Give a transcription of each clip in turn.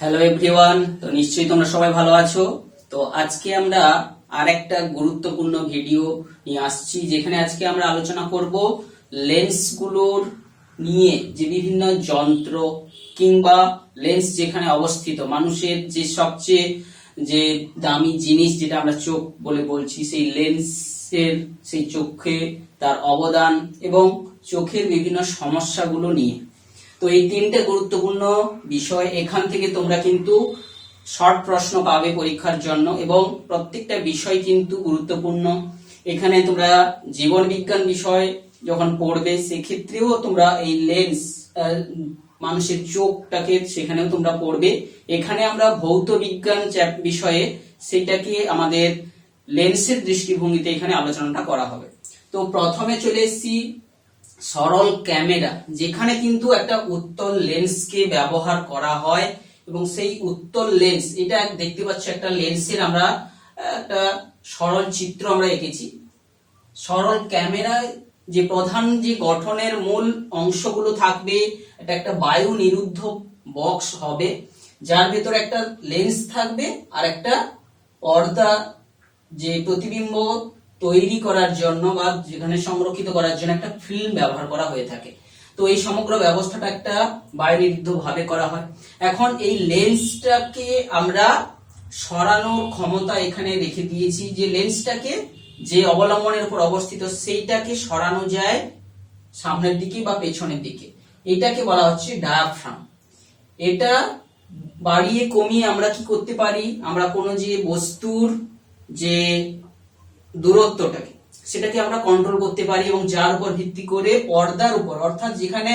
Hello everyone, তো নিশ্চয়ই তোমরা সবাই ভালো আছো। তো আজকে আমরা আরেকটা গুরুত্বপূর্ণ ভিডিও নিয়ে আসছি, যেখানে আজকে আমরা আলোচনা করব লেন্সগুলোর নিয়ে, যে বিভিন্ন যন্ত্র কিংবা লেন্স যেখানে অবস্থিত, মানুষের যে সবচেয়ে যে দামি জিনিস যেটা আমরা চোখ বলে বলছি, সেই লেন্সের সেই চোখে তার অবদান এবং চোখের বিভিন্ন সমস্যাগুলো নিয়ে। তো এই তিনটে গুরুত্বপূর্ণ বিষয়, এখান থেকে তোমরা কিন্তু শর্ট প্রশ্ন পাবে পরীক্ষার জন্য, এবং প্রত্যেকটা বিষয় কিন্তু গুরুত্বপূর্ণ। এখানে তোমরা জীবন বিজ্ঞান বিষয় যখন পড়বে, সেক্ষেত্রেও তোমরা এই লেন্স, মানুষের চোখটাকে সেখানেও তোমরা পড়বে। এখানে আমরা ভৌত বিজ্ঞান বিষয়ে সেটাকে আমাদের লেন্সের দৃষ্টিভঙ্গিতে এখানে আলোচনাটা করা হবে। তো প্রথমে চলে এসেছি সরল ক্যামেরা, যেখানে কিন্তু একটা উত্তল লেন্সকে ব্যবহার করা হয়, এবং সেই উত্তল লেন্স, এটা দেখতে পাচ্ছ একটা লেন্সের আমরা একটা সরল চিত্র আমরা এঁকেছি। সরল ক্যামেরায় যে প্রধান যে গঠনের মূল অংশগুলো থাকবে, এটা একটা বায়ু নিরুদ্ধ বক্স হবে, যার ভেতরে একটা লেন্স থাকবে আর একটা পর্দা, যে প্রতিবিম্ব তৈরি করার জন্য বা যেখানে সংরক্ষিত করার জন্য একটা ফিল্ম ব্যবহার করা হয়ে থাকে। তো এই সমগ্র ব্যবস্থাটা একটা বায়ুনিরুদ্ধ ভাবে করা হয়। এখন এই লেন্সটাকে আমরা সরানোর ক্ষমতা এখানে রেখে দিয়েছি, যে লেন্সটাকে যে অবলম্বনের উপর অবস্থিত সেইটাকে সরানো যায় সামনের দিকে বা পেছনের দিকে। এটাকে বলা হচ্ছে ডায়াফ্রাম। এটা বাড়িয়ে কমিয়ে আমরা কি করতে পারি, আমরা কোনো যে বস্তুর যে দূরত্বটাকে, সেটাকে আমরা কন্ট্রোল করতে পারি, এবং যার উপর ভিত্তি করে পর্দার উপর, অর্থাৎ যেখানে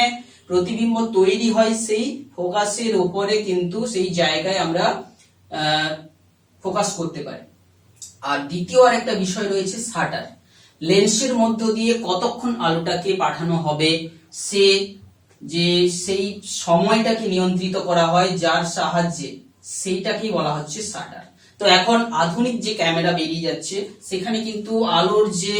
প্রতিবিম্ব তৈরি হয় সেই ফোকাসের উপরে কিন্তু সেই জায়গায় আমরা ফোকাস করতে পারি। আর দ্বিতীয় আরেকটা বিষয় রয়েছে শাটার। লেন্সের মধ্য দিয়ে কতক্ষণ আলোটাকে পাঠানো হবে, সে যে সেই সময়টাকে নিয়ন্ত্রিত করা হয় যার সাহায্যে, সেইটাকেই বলা হচ্ছে শাটার। তো এখন আধুনিক যে ক্যামেরা বেরিয়ে যাচ্ছে, সেখানে কিন্তু আলোর যে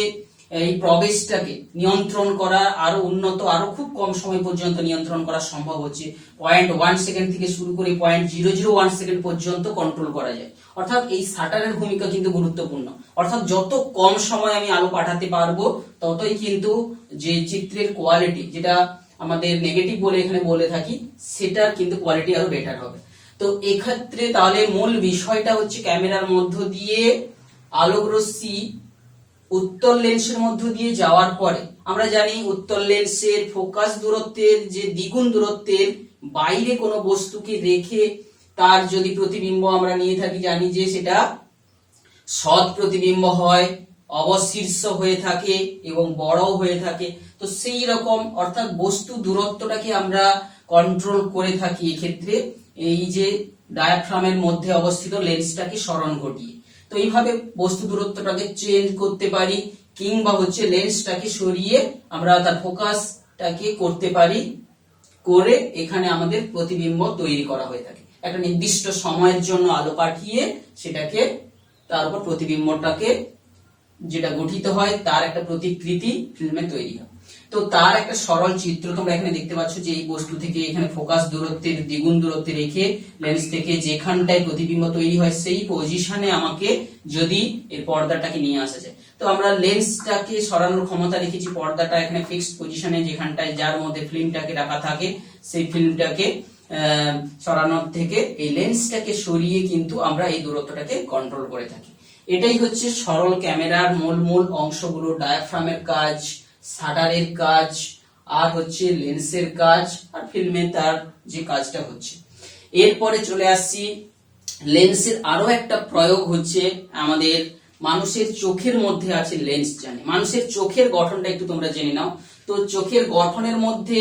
এই প্রবেশটাকে নিয়ন্ত্রণ করা আরো উন্নত, আরো খুব কম সময় পর্যন্ত নিয়ন্ত্রণ করা সম্ভব হচ্ছে। 0.1 সেকেন্ড থেকে শুরু করে 0.001 সেকেন্ড পর্যন্ত কন্ট্রোল করা যায়। অর্থাৎ এই শাটারের ভূমিকা কিন্তু গুরুত্বপূর্ণ। অর্থাৎ যত কম সময় আমি আলো পাঠাতে পারবো, ততই কিন্তু যে চিত্রের কোয়ালিটি, যেটা আমাদের নেগেটিভ বলে এখানে বলে থাকি, সেটার কিন্তু কোয়ালিটি আরো বেটার হবে। তো এক্ষেত্রে তাহলে মূল বিষয়টা হচ্ছে, ক্যামেরার মধ্য দিয়ে আলোকরশ্মি উত্তল লেন্সের মধ্য দিয়ে যাওয়ার পরে, আমরা জানি উত্তল লেন্সের ফোকাস দূরত্বের যে দ্বিগুণ দূরত্বের বাইরে কোনো বস্তুকে রেখে তার যদি প্রতিবিম্ব আমরা নিয়ে থাকি, জানি যে সেটা সৎ প্রতিবিম্ব হয়, অবশীর্ষ হয়ে থাকে এবং বড় হয়ে থাকে। তো সেই রকম, অর্থাৎ বস্তু দূরত্বটাকে আমরা কন্ট্রোল করে থাকি এক্ষেত্রে এই যে ডায়াফ্রামের মধ্যে অবস্থিত লেন্সটাকে সরণ ঘটিয়ে। তো এইভাবে বস্তু দূরত্বটাকে চেঞ্জ করতে পারি, কিংবা হচ্ছে লেন্সটাকে সরিয়ে আমরা তার ফোকাসটাকে করতে পারি, করে এখানে আমাদের প্রতিবিম্ব তৈরি করা হয়ে থাকে। একটা নির্দিষ্ট সময়ের জন্য আলো পাঠিয়ে সেটাকে, তার উপর প্রতিবিম্বটাকে যেটা গঠিত হয় তার একটা প্রতিকৃতি ফিল্মে তৈরি হয়। তো তার একটা সরল চিত্র তোমরা এখানে দেখতে পাচ্ছ, যে এই বস্তু থেকে এখানে ফোকাস দূরত্বের দ্বিগুণ দূরত্বে রেখে লেন্স থেকে যেখানটায় প্রতিবিম্ব তৈরি হয় সেই পজিশনে আমাকে যদি এর পর্দাটাকে নিয়ে আসা যায়। তো আমরা লেন্সটাকে সরানোর ক্ষমতা রেখেছি, পর্দাটা এখানে ফিক্সড পজিশনে যেখানটায় যার মধ্যে ফিল্মটাকে রাখা থাকে, সেই ফিল্মটাকে সরানোর থেকে এই লেন্সটাকে সরিয়ে কিন্তু আমরা এই দূরত্বটাকে কন্ট্রোল করে থাকি। এটাই হচ্ছে সরল ক্যামেরার মূল অংশগুলো, ডায়াফ্রামের কাজ, শাটারের কাজ, আর হচ্ছে লেন্সের কাজ, আর ফিল্মে তার যে কাজটা হচ্ছে। এরপরে চলে আসছি লেন্সের আরো একটা প্রয়োগ হচ্ছে আমাদের মানুষের চোখের মধ্যে আছে লেন্স। জানি মানুষের চোখের গঠনটা একটু তোমরা জেনে নাও। তো চোখের গঠনের মধ্যে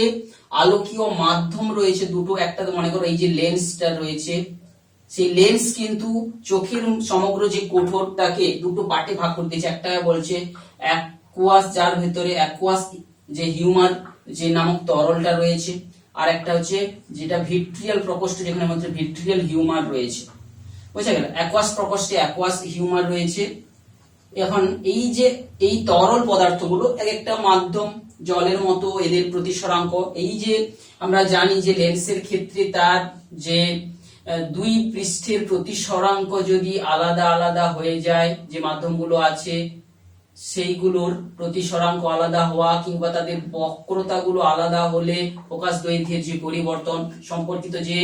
আলোকীয় মাধ্যম রয়েছে দুটো। একটা মনে করো এই যে লেন্সটা রয়েছে, সেই লেন্স কিন্তু চোখের সমগ্র যে কোঠরটাকে দুটো পার্টে ভাগ করে দিয়েছে। একটা বলছে অ্যাকুয়াস, যার ভেতরে অ্যাকুয়াস যে হিউমার যে নামক তরলটা রয়েছে, আর একটা হচ্ছে যেটা ভিট্রিয়াল প্রকোষ্ঠ, যেখানে মধ্যে ভিট্রিয়াল হিউমার রয়েছে। বুঝা গেল? অ্যাকুয়াস প্রকোষ্ঠে অ্যাকুয়াস হিউমার রয়েছে। এখন এই যে এই তরল পদার্থগুলো এক একটা মাধ্যম, জলের মতো এদের প্রতিসরাঙ্ক। এই যে আমরা জানি যে লেন্সের ক্ষেত্রে তার যে দুই পৃষ্ঠের প্রতিসরাঙ্ক যদি আলাদা আলাদা হয়ে যায়, যে মাধ্যমগুলো আছে সেইগুলোর প্রতিসরাঙ্ক আলাদা হওয়া কিংবা তাদের বক্রতাগুলো আলাদা হলে ফোকাস দৈর্ঘ্যের যে পরিবর্তন সম্পর্কিত যে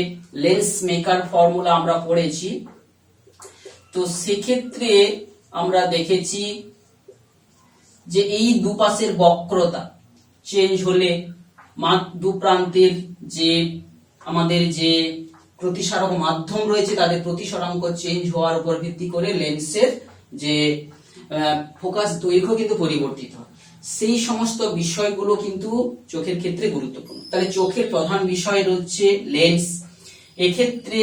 লেন্স মেকার ফর্মুলা আমরা পড়েছি, তো সেক্ষেত্রে আমরা দেখেছি যে এই দুপাশের বক্রতা চেঞ্জ হলে দু প্রান্তের যে আমাদের যে প্রতিসারক মাধ্যম রয়েছে তাদের প্রতিসরাঙ্ক চেঞ্জ হওয়ার উপর ভিত্তি করে লেন্সের যে ফোকাস দৈর্ঘ্য কিন্তু পরিবর্তিত হয়। সেই সমস্ত বিষয়গুলো কিন্তু চোখের ক্ষেত্রে গুরুত্বপূর্ণ। তাহলে চোখের প্রধান বিষয় হচ্ছে লেন্স। এক্ষেত্রে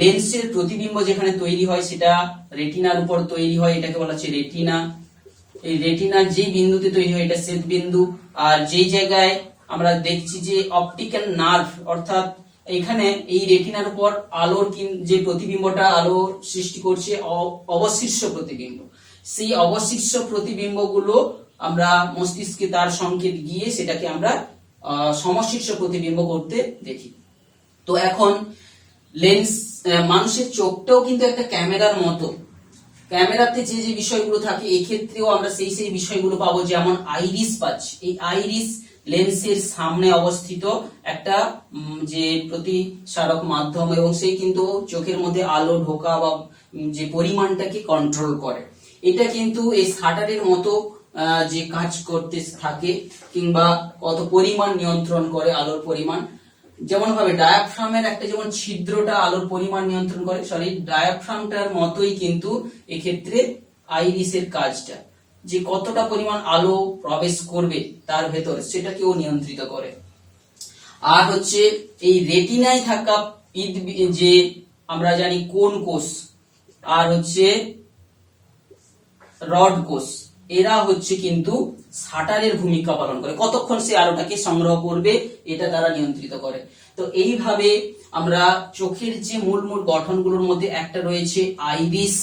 লেন্সের প্রতিবিম্ব যেখানে তৈরি হয় সেটা রেটিনার উপর তৈরি হয়, এটাকে বলা হচ্ছে রেটিনা। এই রেটিনার যে বিন্দুতে তৈরি হয় এটা ছেদ বিন্দু। আর যেই জায়গায় আমরা দেখছি যে অপটিক্যাল নার্ভ, অর্থাৎ এখানে এই রেটিনার উপর আলোর যে প্রতিবিম্বটা আলো সৃষ্টি করছে অবশিষ্ট প্রতিবিম্ব, সেই অবশিষ্ট প্রতিবিম্বগুলো আমরা মস্তিষ্কে তার সংকেত গিয়ে সেটাকে আমরা সমশীর্ষ প্রতিবিম্ব করতে দেখি। তো এখন লেন্স, মানুষের চোখটাও কিন্তু একটা ক্যামেরার মতো। ক্যামেরাতে যে যে বিষয়গুলো থাকে এক্ষেত্রেও আমরা সেই সেই বিষয়গুলো পাবো, যেমন আইরিস পাচ্ছি। এই আইরিস লেন্সের সামনে অবস্থিত একটা যে প্রতিসারক মাধ্যম, এবং সেই কিন্তু চোখের মধ্যে আলো ঢোকা বা যে পরিমাণটাকে কন্ট্রোল করে। এটা কিন্তু এই শাটারের মতো যে কাজ করতে থাকে কিংবা কত পরিমাণ নিয়ন্ত্রণ করে আলোর পরিমাণ। যেমন ভাবে ডায়াফ্রামের একটা যেমন ছিদ্রটা আলোর পরিমাণ নিয়ন্ত্রণ করে, সরি ডায়াফ্রামটার মতোই কিন্তু এক্ষেত্রে আইরিসের কাজটা, যে কতটা পরিমাণ আলো প্রবেশ করবে তার ভেতরে সেটাকেও নিয়ন্ত্রিত করে। আর হচ্ছে এই রেটিনায় থাকা যে আমরা জানি কোন কোষ আর হচ্ছে রড কোষ, এরা হচ্ছে কিন্তু শাটারের ভূমিকা পালন করে, কতক্ষণ সে আলোটাকে সংগ্রহ করবে এটা তারা নিয়ন্ত্রিত করে। তো এইভাবে আমরা চোখের যে মূল মূল গঠনগুলোর মধ্যে একটা রয়েছে আইরিস,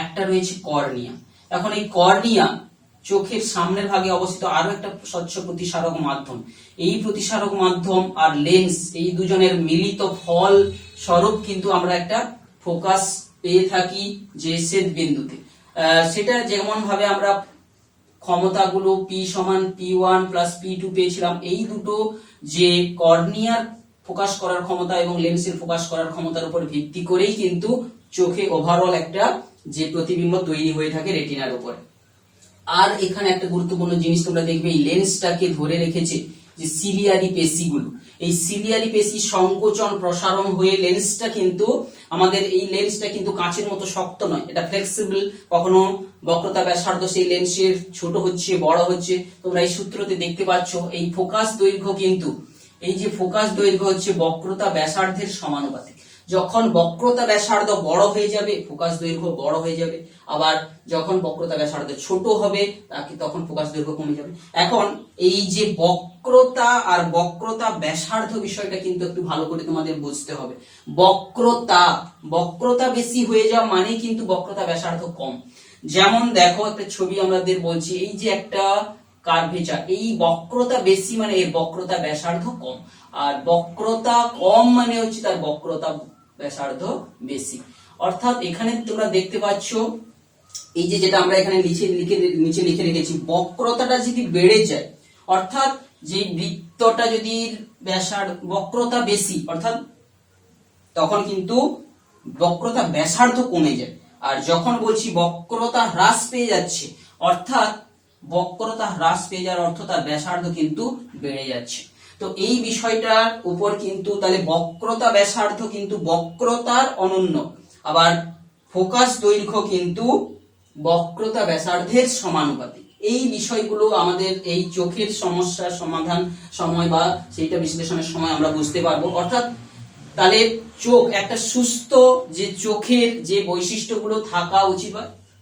একটা রয়েছে কর্নিয়া। এখন এই কর্নিয়া চোখের সামনের ভাগে অবস্থিত আরো একটা স্বচ্ছ প্রতিসারক মাধ্যম। এই প্রতিসারক মাধ্যম আর লেন্স এই দুজনের মিলিত ফল স্বরূপ কিন্তু আমরা একটা ফোকাস পেয়ে থাকি যে ছেদ বিন্দুতে। সেটা যেমন ভাবে আমরা ক্ষমতাগুলো P সমান P1 প্লাস P2 পেয়েছিলাম, এই দুটো যে কর্নিয়ার ফোকাস করার ক্ষমতা এবং লেন্সের ফোকাস করার ক্ষমতার উপর ভিত্তি করেই কিন্তু চোখে ওভারঅল একটা যে প্রতিবিম্ব তৈরি হয়ে থাকে রেটিনার উপরে। আর এখানে একটা গুরুত্বপূর্ণ জিনিস তোমরা দেখবে, এই লেন্সটাকে ধরে রেখেছে যে সিলিয়ারি পেশিগুলো। এই সিলিয়ারি পেশি সংকোচন প্রসারণ হয়ে লেন্সটা কিন্তু আমাদের এই লেন্সটা কিন্তু কাঁচের মতো শক্ত নয়, এটা ফ্লেক্সিবল। কখনো বক্রতা ব্যাসার্ধ সেই লেন্সের ছোট হচ্ছে বড় হচ্ছে, তোমরা এই সূত্রতে দেখতে পাচ্ছ। এই ফোকাস দৈর্ঘ্য কিন্তু এই যে ফোকাস দৈর্ঘ্য হচ্ছে বক্রতা ব্যাসার্ধের সমানুপাতিক। যখন বক্রতা ব্যাসার্ধ বড় হয়ে যাবে ফোকাস দৈর্ঘ্য বড় হয়ে যাবে, আবার যখন বক্রতা ব্যাসার্ধ ছোট হবে তখন ফোকাস দৈর্ঘ্য কমে যাবে। এখন এই যে বক্রতা আর বক্রতা ব্যাসার্ধ বিষয়টা কিন্তু একটু ভালো করে তোমাদের বুঝতে হবে। বক্রতা বেশি হয়ে যাওয়া মানে কিন্তু বক্রতা ব্যাসার্ধ কম। যেমন দেখো একটা ছবি আমাদের বলছি, এই যে একটা কার্ভেচার, এই বক্রতা বেশি মানে এর বক্রতা ব্যাসার্ধ কম, আর বক্রতা কম মানে হচ্ছে তার বক্রতা ব্যাসার্ধ বেশি। অর্থাৎ এখানে তোমরা দেখতে পাচ্ছ এই যে যেটা আমরা এখানে নিচে লিখে রেখেছি, বক্রতাটা যদি বেড়ে যায়, অর্থাৎ যে বৃত্তটা যদি বক্রতা বেশি, অর্থাৎ তখন কিন্তু বক্রতা ব্যাসার্ধ কমে যায়। আর যখন বলছি বক্রতা হ্রাস পেয়ে যাচ্ছে, অর্থাৎ বক্রতা হ্রাস পেয়ে যাওয়ার অর্থ তার ব্যাসার্ধ কিন্তু বেড়ে যাচ্ছে। তো এই বিষয়টার উপর কিন্তু তাহলে বক্রতা ব্যাসার্ধ কিন্তু বক্রতার অনন্য, আবার ফোকাস দৈর্ঘ্য কিন্তু বক্রতা ব্যাসার্ধের সমানুপাতিক। এই বিষয়গুলো আমাদের এই চোখের সমস্যার সমাধান সময় বা সেইটা বিশ্লেষণের সময় আমরা বুঝতে পারবো। অর্থাৎ তাহলে চোখ একটা সুস্থ যে চোখের যে বৈশিষ্ট্যগুলো থাকা উচিত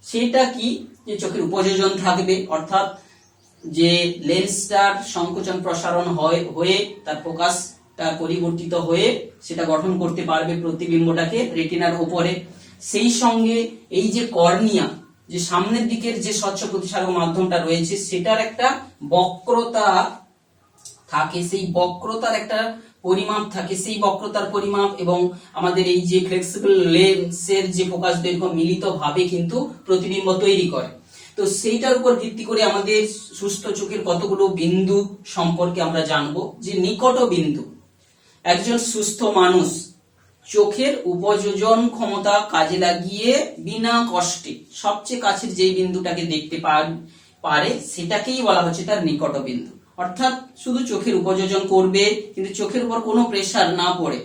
সেটা কি, যে চোখের উপযোজন থাকবে, অর্থাৎ যে লেন্সটার সংকোচন প্রসারণ হয়ে তার ফোকাসটা পরিবর্তিত হয়ে সেটা গঠন করতে পারবে প্রতিবিম্বটাকে রেটিনার উপরে। সেই সঙ্গে এই যে কর্নিয়া, যে সামনের দিকের যে স্বচ্ছ প্রতিসারক মাধ্যমটা রয়েছে সেটার একটা বক্রতা থাকে, সেই বক্রতার একটা পরিমাপ থাকে, সেই বক্রতার পরিমাপ এবং আমাদের এই যে ফ্লেক্সিবল লেন্সের যে ফোকাস দৈর্ঘ্য মিলিত ভাবে কিন্তু প্রতিবিম্ব তৈরি করে। তো সেইটার উপর ভিত্তি করে আমাদের সুস্থ চোখের কতগুলো বিন্দু সম্পর্কে আমরা জানবো। যে নিকট বিন্দু, একজন সুস্থ মানুষ চোখের উপযোজন ক্ষমতা কাজে লাগিয়ে বিনা কষ্টে সবচেয়ে কাছের যেই বিন্দুটাকে দেখতে পারে সেটাকেই বলা হচ্ছে তার নিকট বিন্দু। অর্থাৎ শুধু চোখের উপযোজন করবে কিন্তু চোখের উপর কোনো প্রেসার না পড়ে,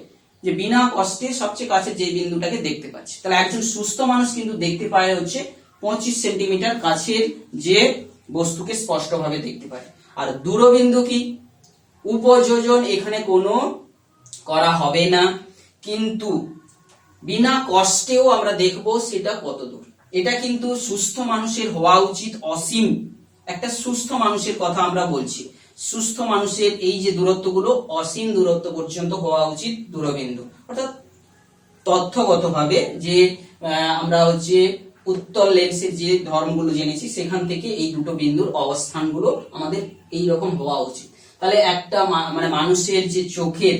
যে বিনা কষ্টে সবচেয়ে কাছের যে বিন্দুটাকে দেখতে পাচ্ছে। তাহলে একজন সুস্থ মানুষ কিন্তু দেখতে পায় হচ্ছে 25 সেন্টিমিটার কাছের যে বস্তুকে স্পষ্টভাবে দেখতে পারে। আর দূরবিন্দু কি? উপযোজন এখানে কোনো করা হবে না, কিন্তু বিনা কষ্টেও আমরা দেখব সেটা কত দূর। এটা কিন্তু সুস্থ মানুষের হওয়া উচিত অসীম। একটা সুস্থ মানুষের কথা আমরা বলছি, সুস্থ মানুষের এই যে দূরত্বগুলো অসীম দূরত্ব পর্যন্ত হওয়া উচিত দূরবিন্দু। অর্থাৎ তথ্যগতভাবে যে আমরা হচ্ছে উত্তল লেন্সের যে ধর্মগুলো জেনেছি সেখান থেকে এই দুটো বিন্দুর অবস্থানগুলো আমাদের এই রকম হওয়া উচিত। তাহলে একটা মানে মানুষের যে চোখের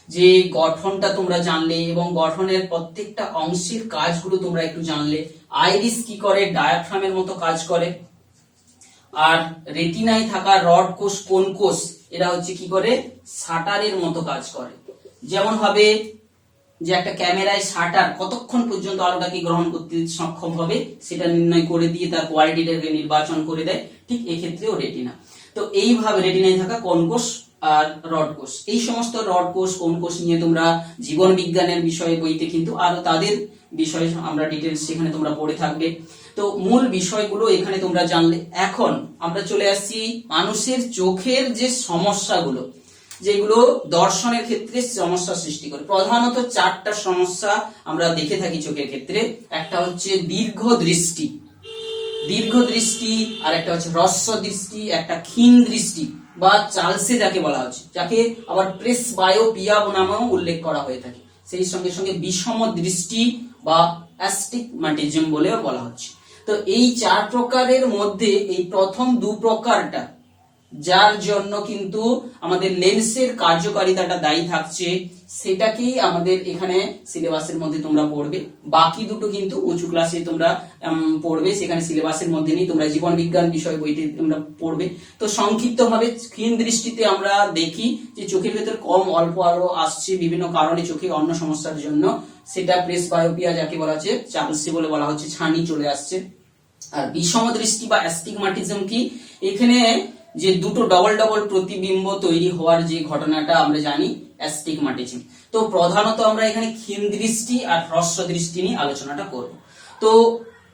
যে গঠনটা তোমরা জানলে এবং গঠনের প্রত্যেকটা অংশের কাজগুলো তোমরা একটু জানলে। আইরিস কি করে? ডায়াফ্রামের মতো কাজ করে। আর রেটিনায় থাকা রড কোষ, কোন কোষ, এরা হচ্ছে কি করে? শাটারের মতো কাজ করে। যেমন ভাবে যে একটা ক্যামেরায় শাটার কতক্ষণ পর্যন্ত আলোটাকে গ্রহণ করতে সক্ষম হবে সেটা নির্ণয় করে দিয়ে তার কোয়ালিটিটাকে নির্বাচন করে দেয়, ঠিক এক্ষেত্রেও রেটিনা। তো এইভাবে রেটিনায় থাকা কোন কোষ আর রড কোষ, এই সমস্ত রড কোষ কোন কোষ নিয়ে তোমরা জীবন বিজ্ঞানের বিষয়ে বইতে কিন্তু আরো তাদের বিষয়ে আমরা ডিটেলস সেখানে তোমরা পড়ে থাকবে। তো মূল বিষয়গুলো এখানে তোমরা জানলে। এখন আমরা চলে আসছি মানুষের চোখের যে সমস্যাগুলো, যেগুলো দর্শনের ক্ষেত্রে সমস্যা সৃষ্টি করে। প্রধানত 4টা সমস্যা আমরা দেখে থাকি চোখের ক্ষেত্রে। একটা হচ্ছে দীর্ঘ দৃষ্টি, আর একটা হচ্ছে হ্রস্ব দৃষ্টি, একটা ক্ষীণ দৃষ্টি বা চালসে যাকে বলা হচ্ছে, যাকে আবার প্রেসবায়োপিয়া নামেও উল্লেখ করা হয়ে থাকে। সেই সঙ্গে সঙ্গে বিষম দৃষ্টি বা অ্যাস্টিগম্যাটিজম বলেও বলা হচ্ছে। তো এই 4 প্রকারের মধ্যে এই প্রথম 2 প্রকারটা যার জন্য কিন্তু আমাদের লেন্সের কার্যকারিতাটা দায়ী থাকছে, সেটাকেই আমাদের এখানে সিলেবাসের মধ্যে তোমরা পড়বে। বাকি দুটো কিন্তু উঁচু ক্লাসে তোমরা পড়বে, সেখানে সিলেবাসের মধ্যে নেই, তোমরা জীবন বিজ্ঞান বিষয় বইতে তোমরা পড়বে। তো সংক্ষিপ্ত ভাবে ক্ষীণ দৃষ্টিতে আমরা দেখি যে চোখের ভেতর কম অল্প আলো আসছে বিভিন্ন কারণে, চোখে অন্য সমস্যার জন্য, সেটা প্রেসবায়োপিয়া যাকে বলা হচ্ছে, চালসে বলে বলা হচ্ছে, ছানি চলে আসছে। আর বিষম দৃষ্টি বা অ্যাস্টিগম্যাটিজম কি? এখানে যে দুটো ডবল ডবল প্রতিবিম্ব তৈরি হওয়ার যে ঘটনাটা আমরা জানি, অ্যাস্টিগম্যাটিজম। তো প্রধানত আমরা এখানে ক্ষীণ দৃষ্টি আর হ্রস্ব দৃষ্টি নিয়ে আলোচনাটা করব। তো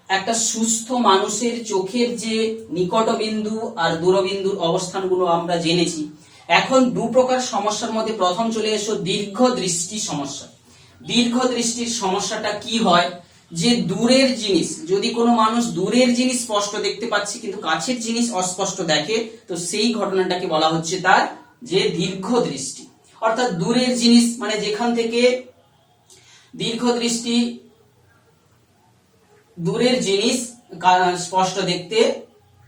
একটা সুস্থ মানুষের চোখের যে নিকট বিন্দু আর দূরবিন্দুর অবস্থানগুলো আমরা জেনেছি। এখন 2 প্রকার সমস্যার মধ্যে প্রথম চলে এসো দীর্ঘ দৃষ্টি সমস্যা। দীর্ঘ দৃষ্টির সমস্যাটা কি হয়? যে দূরের জিনিস, যদি কোনো মানুষ দূরের জিনিস স্পষ্ট দেখতে পাচ্ছে কিন্তু কাছের জিনিস অস্পষ্ট দেখে, তো সেই ঘটনাটাকে বলা হচ্ছে তার যে দীর্ঘ দৃষ্টি। অর্থাৎ দূরের জিনিস মানে যেখান থেকে দীর্ঘ দৃষ্টি, দূরের জিনিস স্পষ্ট দেখতে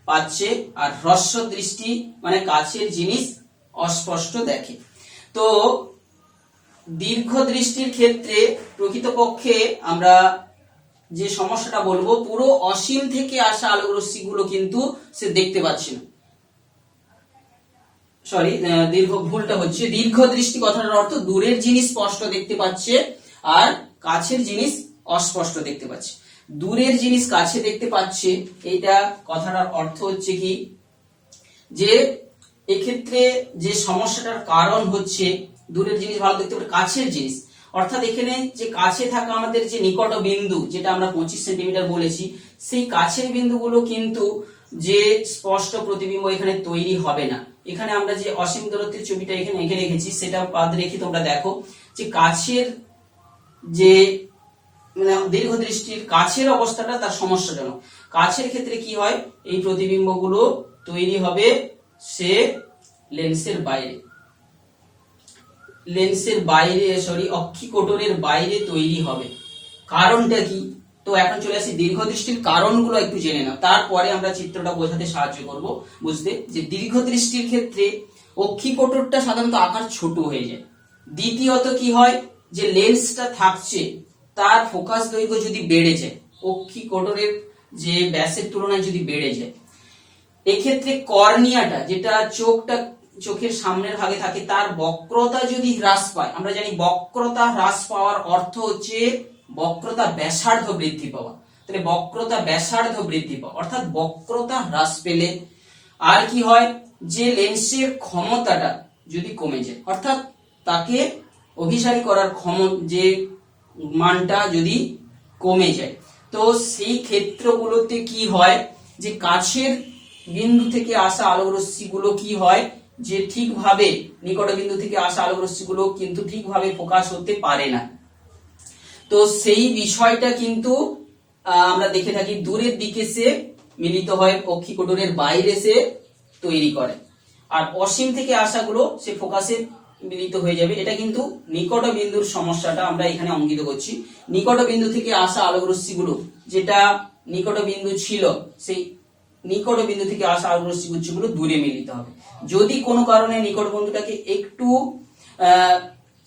পাচ্ছে, আর হ্রস্ব দৃষ্টি মানে কাছের জিনিস অস্পষ্ট দেখে। তো দীর্ঘ দৃষ্টির ক্ষেত্রে প্রকৃতপক্ষে আমরা যে সমস্যাটা বলবো, পুরো অসীম থেকে আসা আলোক রশ্মিগুলো কিন্তু সে দেখতে পাচ্ছে না। সরি, ভুলটা হচ্ছে, দীর্ঘ দৃষ্টি কথাটার অর্থ দূরের জিনিস স্পষ্ট দেখতে পাচ্ছে আর কাছের জিনিস অস্পষ্ট দেখতে পাচ্ছে। দূরের জিনিস কাছে দেখতে পাচ্ছে, এইটা কথাটার অর্থ হচ্ছে কি, যে এক্ষেত্রে যে সমস্যাটার কারণ হচ্ছে দূরের জিনিস ভালো দেখতে পারে, কাছের জিনিস অর্থাৎ এখানে যে কাছে থাকা আমাদের যে নিকট বিন্দু, যেটা আমরা 25 সেন্টিমিটার বলেছি, সেই কাছের বিন্দুগুলো কিন্তু যে স্পষ্ট প্রতিবিম্ব এখানে তৈরি হবে না। এখানে আমরা যে অসীম দূরত্বের ছবিটা এখানে এঁকে রেখেছি সেটা বাদ রেখে তোমরা দেখো যে কাছের যে দীর্ঘ দৃষ্টির কাছের অবস্থাটা তার সমস্যাজনক। কাছের ক্ষেত্রে কি হয়, এই প্রতিবিম্বগুলো তৈরি হবে সে লেন্সের বাইরে অক্ষিকোটরের বাইরে তৈরি হবে। কারণটা কি? তো এখন চলে আসি দীর্ঘ দৃষ্টির কারণগুলো একটু জেনে নাও, তারপরে আমরা চিত্রটা বোঝাতে সাহায্য করব বুঝতে। যে দীর্ঘ দৃষ্টির ক্ষেত্রে অক্ষিকোটরটা সাধারণত আকার ছোট হয়ে যায়। দ্বিতীয়ত কি হয়, যে লেন্সটা থাকছে তার ফোকাস দৈর্ঘ্য যদি বেড়ে যায়, অক্ষিকোটরের যে ব্যাসের তুলনায় যদি বেড়ে যায়, এক্ষেত্রে কর্নিয়াটা, যেটা চোখের সামনের ভাগে থাকে, তার বক্রতা যদি হ্রাস পায়, আমরা জানি বক্রতা হ্রাস পাওয়ার অর্থ হচ্ছে বক্রতা ব্যাসার্ধ বৃদ্ধি পাওয়া। তাহলে বক্রতা ব্যাসার্ধ বৃদ্ধি পাওয়া অর্থাৎ বক্রতা হ্রাস পেলে আর কি হয়, যে লেন্সের ক্ষমতাটা যদি কমে যায়, অর্থাৎ তাকে অভিসারী করার যে মানটা যদি কমে যায়, তো সেই ক্ষেত্রগুলোতে কি হয়, যে কাছের বিন্দু থেকে আসা আলোক রশ্মিগুলো কি হয়, যে ঠিকভাবে নিকট বিন্দু থেকে আসা আলোক রশ্মিগুলো কিন্তু ঠিকভাবে ফোকাস হতে পারে না। তো সেই বিষয়টা কিন্তু আমরা দেখে থাকি, দূরের দিকে সে মিলিত হয়, অক্ষিকোটরের বাইরে সে তৈরি করে, আর অসীম থেকে আসাগুলো সে ফোকাসে মিলিত হয়ে যাবে। এটা কিন্তু নিকট বিন্দুর সমস্যাটা আমরা এখানে অঙ্কিত করছি। নিকট বিন্দু থেকে আসা আলোক রশ্মিগুলো, যেটা নিকট বিন্দু ছিল, সেই নিকট বিন্দু থেকে আসা আলোক রশ্মিগুলো দূরে মিলিত হবে। যদি কোনো কারণে নিকট বিন্দুটাকে একটু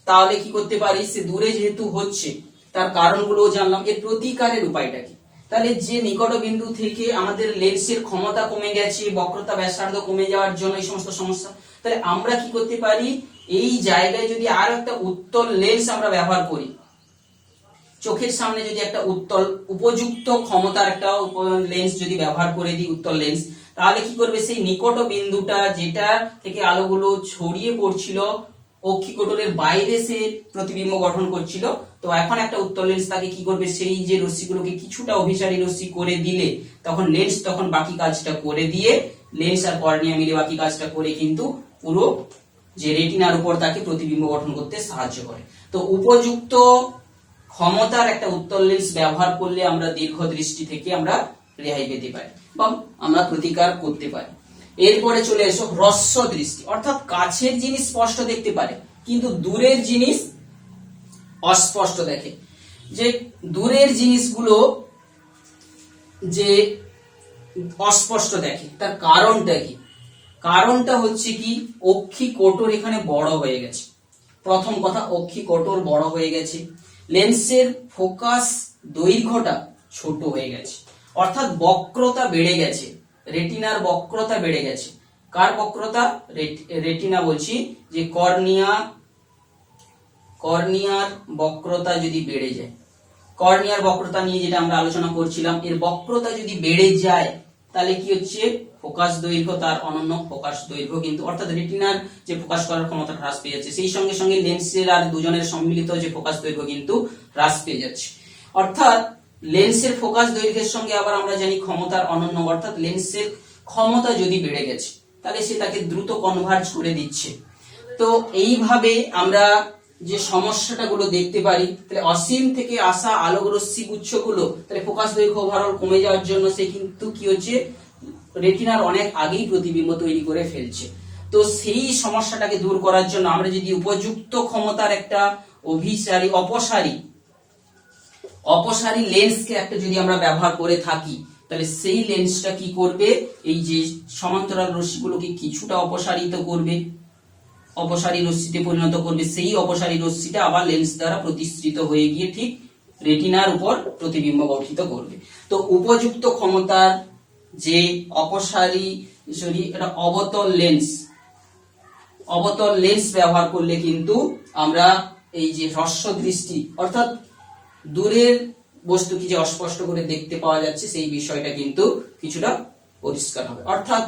তাহলে কি করতে পারি, সে দূরে যেহেতু হচ্ছে, তার কারণগুলো জানলাম। এর প্রতিকারের উপায়টা কি, তাহলে যে নিকট বিন্দু থেকে আমাদের লেন্সের ক্ষমতা কমে গেছে, বক্রতা ব্যাসার্ধ কমে যাওয়ার জন্য এই সমস্ত সমস্যা, তাহলে আমরা কি করতে পারি, এই জায়গায় যদি আর একটা উত্তল লেন্স আমরা ব্যবহার করি, চোখের সামনে যদি একটা উত্তল উপযুক্ত ক্ষমতার একটা লেন্স যদি ব্যবহার করে দিই, উত্তল লেন্স, তাহলে কি করবে, সেই নিকট বিন্দুটা যেটা থেকে আলোগুলো ছড়িয়ে পড়ছিল, অক্ষিকোটরের বাইরে সে প্রতিবিম্ব গঠন করছিল, তো এখন একটা উত্তল লেন্স তাকে কি করবে, সেই যে রশ্মিগুলোকে কিছুটা অভিসারী রশ্মি করে দিলে তখন লেন্স তখন বাকি কাজটা করে দিয়ে, লেন্স আর কর্নিয়া মিলে বাকি কাজটা করে কিন্তু পুরো যে রেটিনার উপর তাকে প্রতিবিম্ব গঠন করতে সাহায্য করে। তো উপযুক্ত ক্ষমতার একটা উত্তল লেন্স ব্যবহার করলে আমরা দীর্ঘ দৃষ্টি থেকে আমরা রেহাই পেতে পারি বা আমরা প্রতিকার করতে পারি। এরপরে চলে এসো হ্রস্ব দৃষ্টি, অর্থাৎ কাছের জিনিস স্পষ্ট দেখতে পারে কিন্তু দূরের জিনিস অস্পষ্ট দেখে। যে দূরের জিনিসগুলো যে অস্পষ্ট দেখে, তার কারণটা কি, কারণটা হচ্ছে কি, অক্ষিকোটর এখানে বড় হয়ে গেছে। প্রথম কথা, অক্ষিকোটর বড় হয়ে গেছে, লেন্সের ফোকাস দৈর্ঘ্যটা ছোট হয়ে গেছে, অর্থাৎ বক্রতা বেড়ে গেছে, রেটিনার বক্রতা বেড়ে গেছে। কার বক্রতা, রেটিনা বলছি, যে কর্নিয়ার বক্রতা যদি বেড়ে যায়, কর্নিয়ার বক্রতা নিয়ে যেটা আমরা আলোচনা করছিলাম, এর বক্রতা যদি বেড়ে যায় তাহলে কি হচ্ছে, ফোকাস দৈর্ঘ্য, তার অনন্য ফোকাস দৈর্ঘ্য কিন্তু, অর্থাৎ রেটিনার যে ফোকাস করার ক্ষমতা হ্রাস পেয়ে যাচ্ছে, সেই সঙ্গে সঙ্গে লেন্সের আর দুজনের সম্মিলিত যে ফোকাস দৈর্ঘ্য কিন্তু হ্রাস পেয়ে যাচ্ছে। অর্থাৎ লেন্সের ফোকাস দৈর্ঘ্যের সঙ্গে আবার আমরা জানি ক্ষমতার অনন্য, অর্থাৎ লেন্সের ক্ষমতা যদি বেড়ে গেছে তাহলে সে তাকে দ্রুত কনভার্জ করে দিচ্ছে। তো এইভাবে আমরা যে সমস্যাটা গুলো দেখতে পারি, তাহলে অসীম থেকে আসা আলোক রশ্মি গুচ্ছগুলো তাহলে ফোকাস দৈর্ঘ্য ওভারঅল কমে যাওয়ার জন্য সে কিন্তু কি হচ্ছে, রেটিনার অনেক আগেই প্রতিবিম্ব তৈরি করে ফেলছে। তো সেই সমস্যাটাকে দূর করার জন্য আমরা যদি উপযুক্ত ক্ষমতার একটা অপসারী লেন্সকে একটা যদি আমরা ব্যবহার করে থাকি, তাহলে সেই লেন্সটা কি করবে, এই যে সমান্তরাল রশ্মিগুলোকে কিছুটা অপসারিত করবে, অপসারী রশ্মিতে পরিণত করবে, সেই অপসারী রশ্মিটা আবার লেন্স দ্বারা প্রতিসৃত হয়ে গিয়ে ঠিক রেটিনার উপর প্রতিবিম্ব গঠিত করবে। তো উপযুক্ত ক্ষমতার যে এটা অবতল লেন্স ব্যবহার করলে কিন্তু আমরা এই যে হ্রস্ব দৃষ্টি, অর্থাৎ দূরের বস্তু কি যে অস্পষ্ট করে দেখতে পাওয়া যাচ্ছে, সেই বিষয়টা কিন্তু কিছুটা পরিষ্কার হবে। অর্থাৎ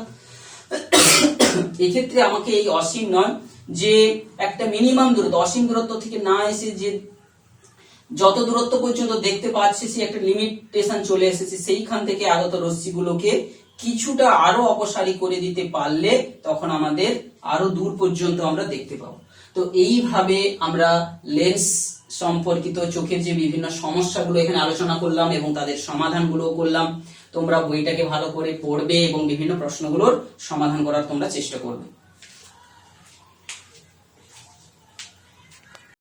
এক্ষেত্রে আমাকে এই অসীম নয়, যে একটা মিনিমাম দূরত্ব, অসীম দূরত্ব থেকে না এসে যে যত দূরত্ব পর্যন্ত দেখতে পাচ্ছি সে একটা লিমিটেশন চলে এসেছে, সেইখান থেকে আগত রশ্মিগুলোকে কিছুটা আরো অপসারী করে দিতে পারলে তখন আমাদের আরো দূর পর্যন্ত আমরা দেখতে পাবো। তো এইভাবে আমরা লেন্স সম্পর্কিত চোখের যে বিভিন্ন সমস্যাগুলো এখানে আলোচনা করলাম এবং তাদের সমাধানগুলো করলাম। তোমরা বইটাকে ভালো করে পড়বে এবং বিভিন্ন প্রশ্নগুলোর সমাধান করার তোমরা চেষ্টা করবে।